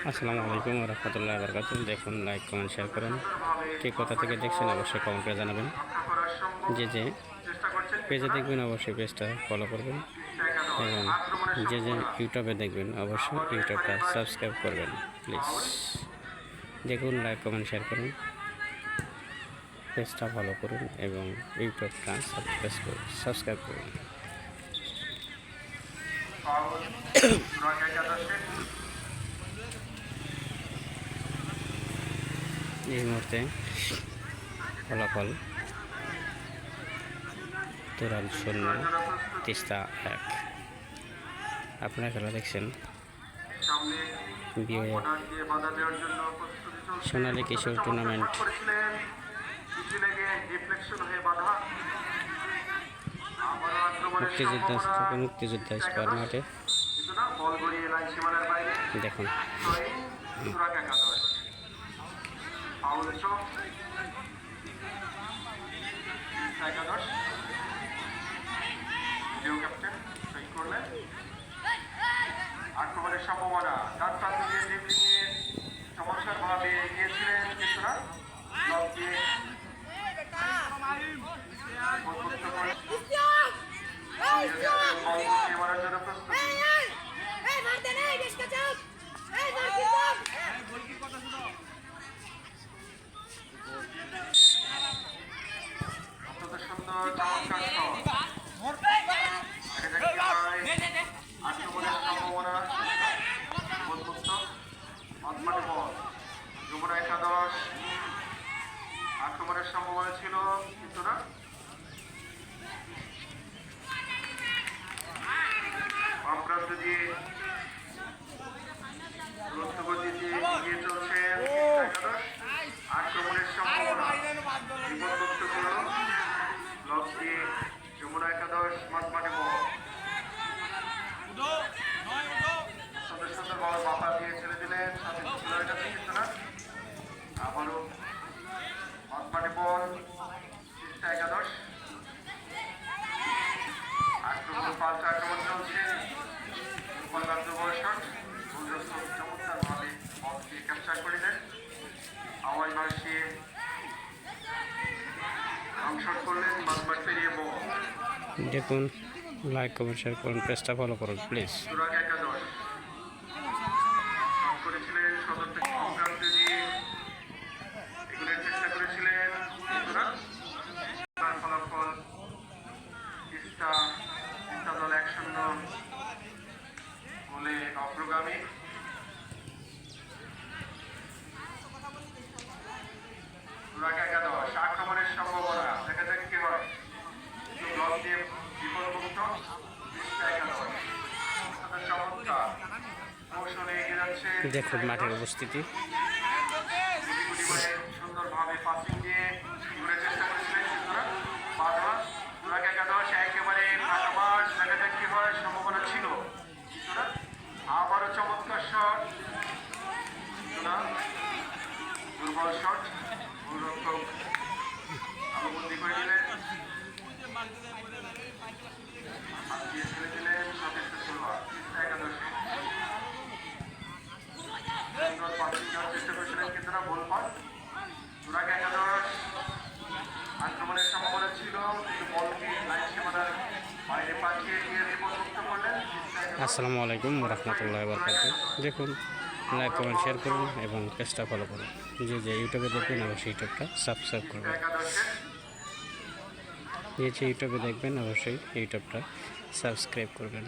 আসসালামু আলাইকুম ওয়া রাহমাতুল্লাহি ওয়া বারাকাতুহু। দেখুন, লাইক কমেন্ট শেয়ার করুন। কে কোথা থেকে দেখছেন অবশ্যই কমেন্ট করে জানাবেন। যে পেজে দেখবেন অবশ্যই পেজটা ফলো করবেন, এবং যে ইউটিউবে দেখবেন অবশ্যই ইউটিউবটা সাবস্ক্রাইব করবেন প্লিজ। দেখুন, লাইক কমেন্ট শেয়ার করুন, পেজটা ফলো করুন এবং ইউটিউবটা সাবস্ক্রাইব করুন। এই মুহূর্তে ফলাফল তুরাল 0, তিস্তা 1। আপনারা খেলা দেখছেন বিওএফ সোনালী কিশোর টুর্নামেন্ট। মুক্তিযোদ্ধা স্কোয়ার মাঠে দেখুন। আক্রমণের সম্ভাবনা ডান প্রান্ত দিয়ে ড্রিবলিংয়ে চমৎকারভাবে এগিয়েছিলেন কিছুটা ব্লক দিয়ে মারার জন্য প্রস্তুত। অত্যন্ত সুন্দর চমৎকার আক্রমণের সম্ভাবনা উন্মুক্ত মাঝমাঠে বল যমুনা একাদশ। আক্রমণের সম্ভাবনা ছিল কিন্তু না, বাম প্রান্ত দিয়ে দ্রুত গতিতে এগিয়ে চলছেন একাদশ। আক্রমণের সম্ভাবনা বিপদমুক্ত করল ব্লক দিয়ে যমুনা একাদশ মাঝমাঠে বল। সুন্দর বল বাপা দিয়ে ছেড়ে দিলেন, সাথে কিন্তু না, আবারও মাঝমাঠে বল তিস্তা একাদশ। আক্রমণ পাল্টা আক্রমণ চলছে, চমৎকারভাবে বল দিয়ে ক্যাপচার করিলেন, আওয়াজ ভাসিয়ে সংশোধ করলেন, মাঝমাঠ পেরিয়ে বল। দেখুন, লাইক কমেন্ট শেয়ার করুন, পেজটা ফলো করুন প্লিজ। একাদশ করেছিলেন সদর থেকে সংক্রান্ত দিয়ে এগুলোর চেষ্টা করেছিলেন, ফলাফল তিস্তা দল 1-0 বলে অগ্রগামী। একাদশ আক্রমণের সম্ভাবনা, দেখা যাক কি হয়। ব্লক দিয়ে বিপদমুক্ত তিস্তা একাদশ চমৎকার কৌশলে এগিয়ে যাচ্ছে। দেখুন মাঠের উপস্থিতি। সুন্দরভাবে পাসিং দিয়ে চেষ্টা করেছিলেন বাধা একাদশ একেবারে ফাঁকাবাজ, দেখা যাক কি হয়, সম্ভাবনা ছিল। আবারও চমৎকার শট, দুর্বল শট, গোলরক্ষক আলোবন্দি করে দিলেন, ছেড়ে দিলেন সতীর্থ খেলোয়াড় একাদশে। চেষ্টা করেছিলেন কিন্তু না, বল পান একাদশ। আক্রমণের সম্ভাবনা ছিল কিন্তু বলকে লাইন সীমানার বাইরে পাঠিয়ে দিয়ে বিপদমুক্ত করলেন। আসসালামু আলাইকুম ওয়া রাহমাতুল্লাহি ওয়া বারাকাতুহু। দেখুন, লাইক কমেন্ট শেয়ার করুন এবং পেজটা ফলো করুন। যে ইউটিউবে দেখবেন অবশ্যই ইউটিউবটা সাবস্ক্রাইব করবেন। যে ইউটিউবে দেখবেন অবশ্যই ইউটিউবটা সাবস্ক্রাইব করবেন।